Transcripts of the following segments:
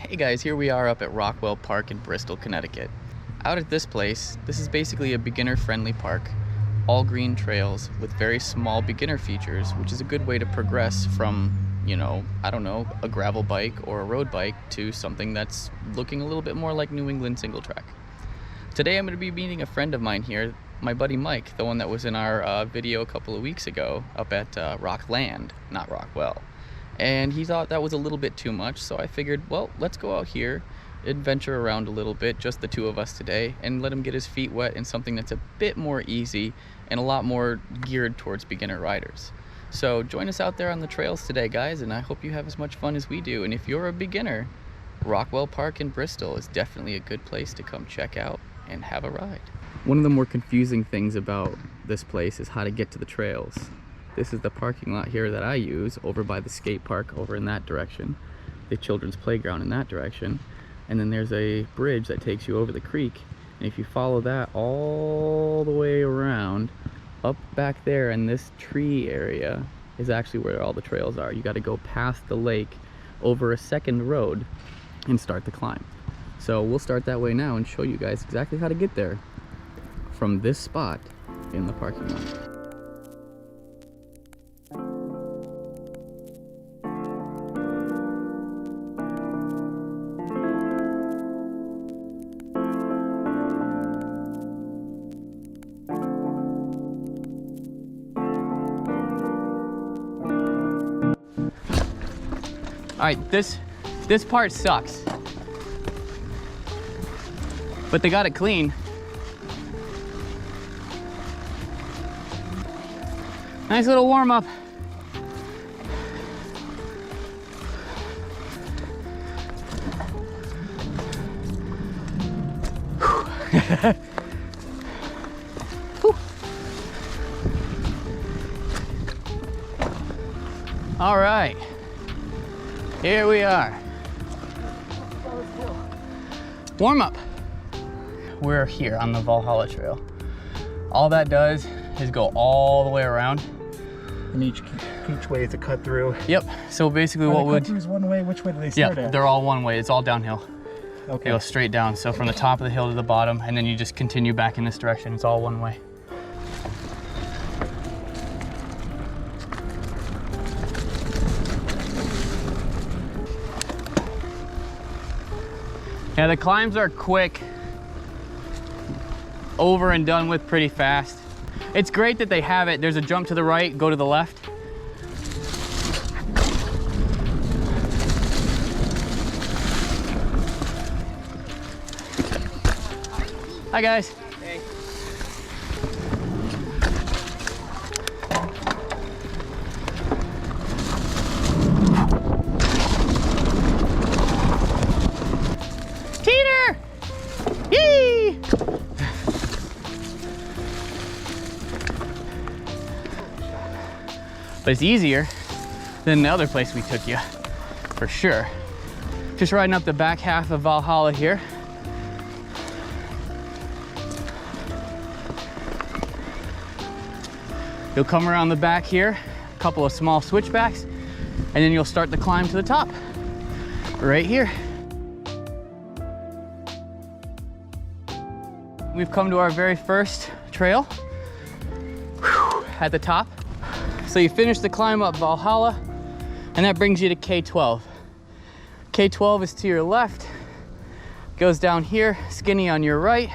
Hey guys, here we are up at Rockwell Park in Bristol, Connecticut. Out at this place, this is basically a beginner-friendly park, all green trails with very small beginner features, which is a good way to progress from, I don't know, a gravel bike or a road bike to something that's looking a little bit more like New England single track. Today I'm going to be meeting a friend of mine here, my buddy Mike, the one that was in our video a couple of weeks ago up at Rockland, not Rockwell. And he thought that was a little bit too much, so I figured, well, let's go out here, adventure around a little bit, just the two of us today, and let him get his feet wet in something that's a bit more easy and a lot more geared towards beginner riders. So join us out there on the trails today, guys, and I hope you have as much fun as we do. And if you're a beginner, Rockwell Park in Bristol is definitely a good place to come check out and have a ride. One of the more confusing things about this place is how to get to the trails. This is the parking lot here that I use over by the skate park over in that direction, the children's playground in that direction, and then there's a bridge that takes you over the creek, and if you follow that all the way around, up back there in this tree area is actually where all the trails are. You got to go past the lake over a second road and start the climb. So we'll start that way now and show you guys exactly how to get there from this spot in the parking lot. All right, this part sucks, but they got it clean. Nice little warm up. All right. Here we are. Warm up. We're here on the Valhalla trail. All that does is go all the way around. And each way is a cut through. Yep. So basically what would... Cut throughs one way, which way do they start at? They're all one way. It's all downhill. Okay. They go straight down. So from the top of the hill to the bottom, and then you just continue back in this direction. It's all one way. Yeah, the climbs are quick, over and done with pretty fast. It's great that they have it. There's a jump to the right, go to the left. Hi guys. Hey. Teeter! Yee! But it's easier than the other place we took you, for sure. Just riding up the back half of Valhalla here. You'll come around the back here, a couple of small switchbacks, and then you'll start the climb to the top, right here. We've come to our very first trail at the top. So you finish the climb up Valhalla, and that brings you to K12. K12 is to your left, goes down here, skinny on your right,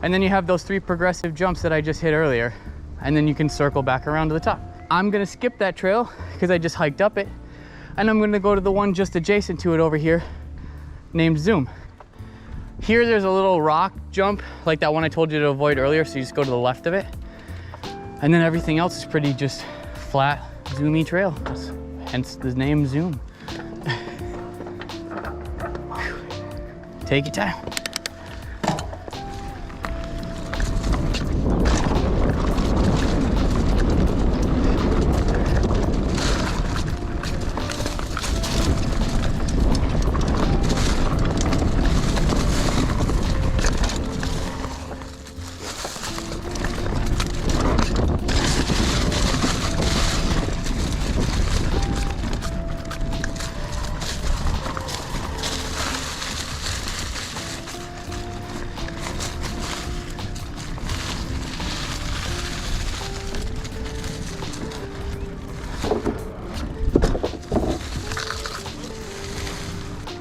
and then you have those three progressive jumps that I just hit earlier, and then you can circle back around to the top. I'm gonna skip that trail because I just hiked up it, and I'm gonna go to the one just adjacent to it over here named Zoom. Here there's a little rock jump like that one I told you to avoid earlier, so you just go to the left of it. And then everything else is pretty just flat, zoomy trail, hence the name Zoom. Take your time.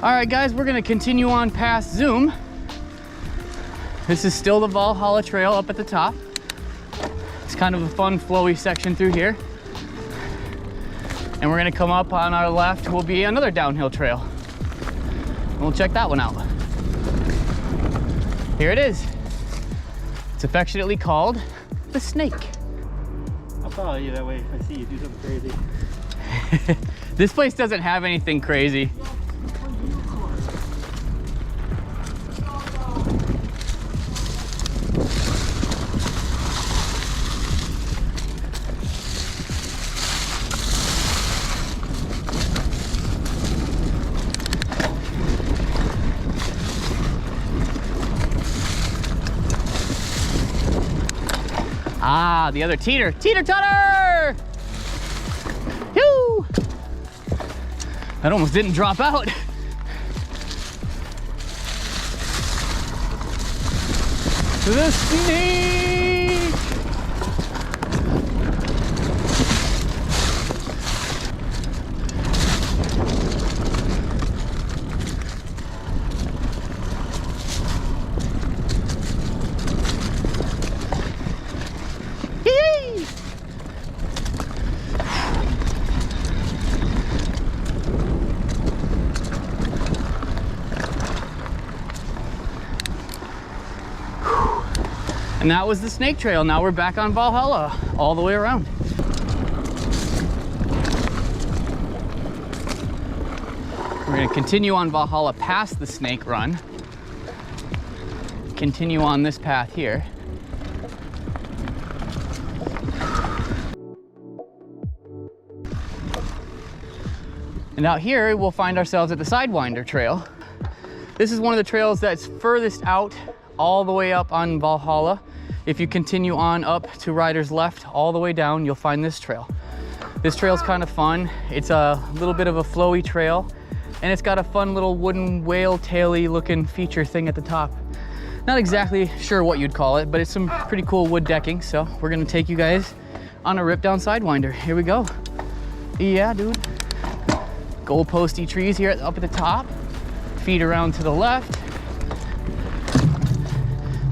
All right, guys, we're gonna continue on past Zoom. This is still the Valhalla trail up at the top. It's kind of a fun, flowy section through here. And we're gonna come up on our left will be another downhill trail. We'll check that one out. Here it is. It's affectionately called the Snake. I'll follow you that way if I see you do something crazy. This place doesn't have anything crazy. Ah, the other teeter-totter! Phew! That almost didn't drop out. The Snake! And that was the Snake Trail. Now we're back on Valhalla all the way around. We're gonna continue on Valhalla past the Snake Run. Continue on this path here. And out here, we'll find ourselves at the Sidewinder Trail. This is one of the trails that's furthest out all the way up on Valhalla. If you continue on up to Rider's Left, all the way down, you'll find this trail. This trail's kind of fun. It's a little bit of a flowy trail, and it's got a fun little wooden whale taily looking feature thing at the top. Not exactly sure what you'd call it, but it's some pretty cool wood decking. So we're gonna take you guys on a rip down Sidewinder. Here we go. Yeah, dude. Goalposty trees here up at the top. Feet around to the left.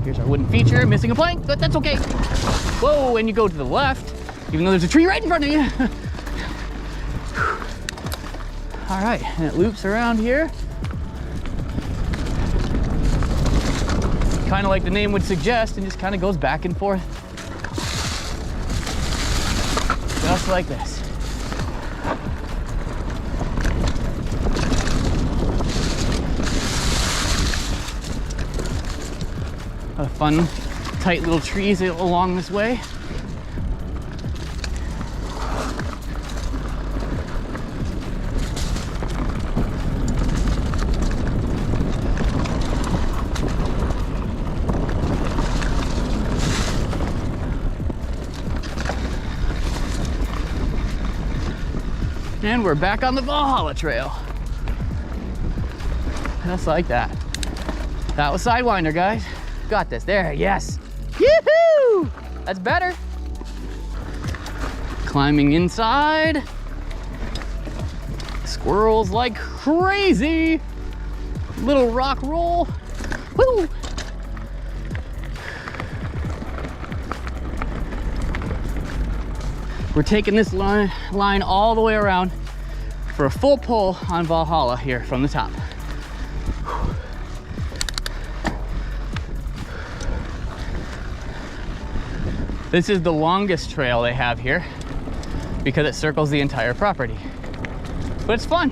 Here's our wooden feature, missing a plank, but that's okay. Whoa, and you go to the left, even though there's a tree right in front of you. All right, and it loops around here. Kind of like the name would suggest, and just kind of goes back and forth. Just like this. Fun, tight little trees along this way. And we're back on the Valhalla Trail. Just like that. That was Sidewinder, guys. Got this. There, yes. Yoo-hoo! That's better. Climbing inside. Squirrels like crazy. Little rock roll. Woo! We're taking this line all the way around for a full pull on Valhalla here from the top. This is the longest trail they have here because it circles the entire property. But it's fun.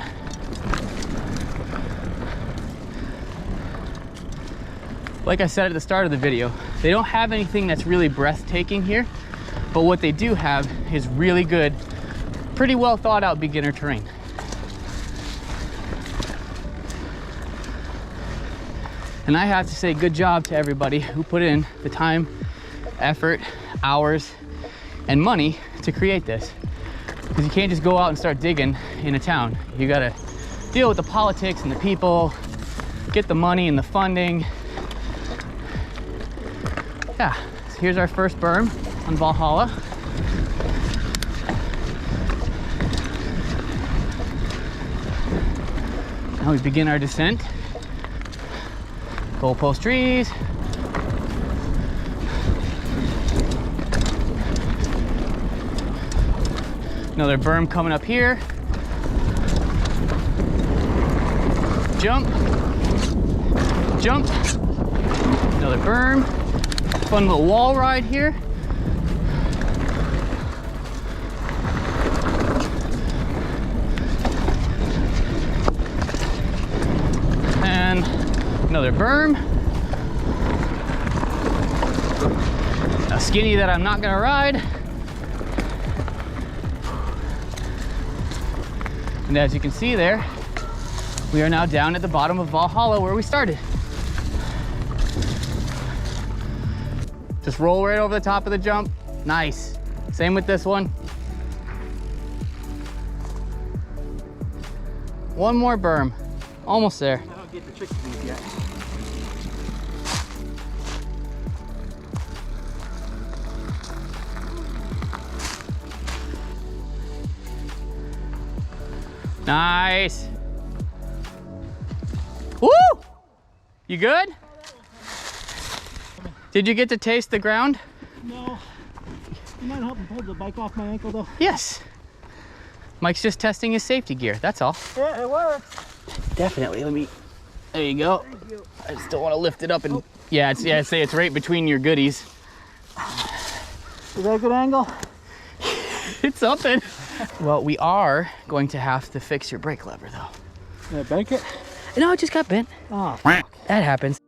Like I said at the start of the video, they don't have anything that's really breathtaking here, but what they do have is really good, pretty well thought out beginner terrain. And I have to say good job to everybody who put in the time, effort, hours, and money to create this. Because you can't just go out and start digging in a town. You gotta deal with the politics and the people, get the money and the funding. Yeah, so here's our first berm on Valhalla. Now we begin our descent. Goalpost trees. Another berm coming up here. Jump. Jump. Another berm. Fun little wall ride here. And another berm. A skinny that I'm not gonna ride. And as you can see there, we are now down at the bottom of Valhalla where we started. Just roll right over the top of the jump. Nice. Same with this one. One more berm. Almost there. I don't get the trick of these yet. Nice. Woo! You good? Did you get to taste the ground? No. You might help me pull the bike off my ankle though. Yes. Mike's just testing his safety gear, that's all. Yeah, it works. Definitely, there you go. Thank you. I just don't want to lift it up and, yeah, say it's right between your goodies. Is that a good angle? It's something. Well, we are going to have to fix your brake lever though. Did I bank it? No, it just got bent. Oh, fuck. That happens.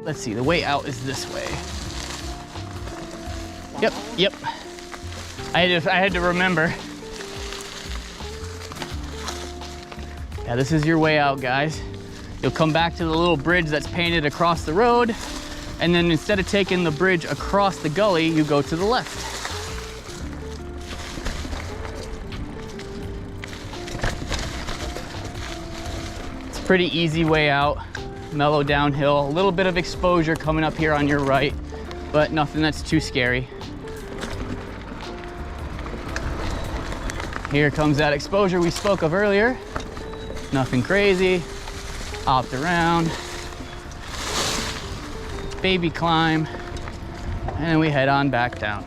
Let's see, the way out is this way. Yep. I had to remember. Yeah, this is your way out, guys. You'll come back to the little bridge that's painted across the road, and then instead of taking the bridge across the gully, you go to the left. It's a pretty easy way out. Mellow downhill, a little bit of exposure coming up here on your right, but nothing that's too scary. Here comes that exposure we spoke of earlier. Nothing crazy. Opt around. Baby climb. And then we head on back down.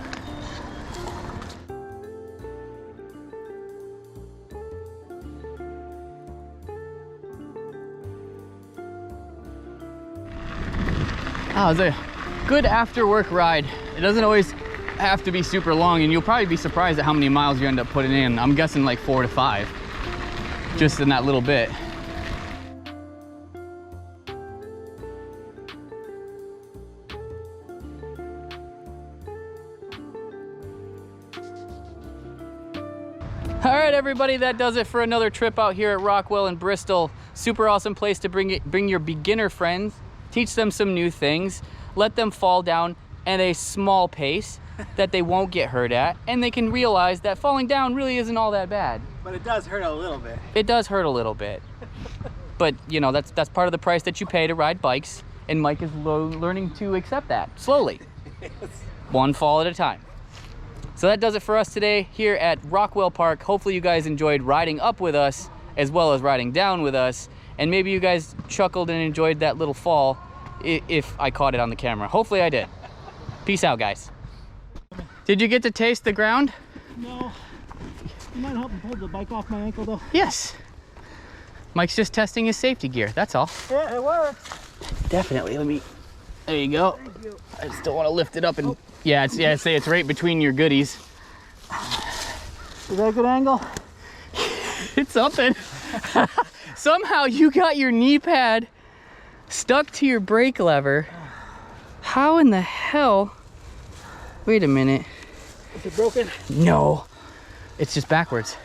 Oh, it's a good after work ride. It doesn't always have to be super long, and you'll probably be surprised at how many miles you end up putting in. I'm guessing like 4 to 5, just in that little bit. All right, everybody, that does it for another trip out here at Rockwell in Bristol. Super awesome place to bring your beginner friends, teach them some new things, let them fall down at a small pace that they won't get hurt at, and they can realize that falling down really isn't all that bad. But it does hurt a little bit. It does hurt a little bit. But, you know, that's part of the price that you pay to ride bikes, and Mike is learning to accept that slowly. Yes. One fall at a time. So that does it for us today here at Rockwell Park. Hopefully you guys enjoyed riding up with us as well as riding down with us, and maybe you guys chuckled and enjoyed that little fall if I caught it on the camera. Hopefully I did. Peace out, guys. Did you get to taste the ground? No. You might help me pull the bike off my ankle though. Yes. Mike's just testing his safety gear, that's all. Yeah, it works. Definitely, there you go. Thank you. I just don't want to lift it up and, yeah, say it's right between your goodies. Is that a good angle? It's something. Somehow you got your knee pad stuck to your brake lever. How in the hell? Wait a minute. Is it broken? No, it's just backwards.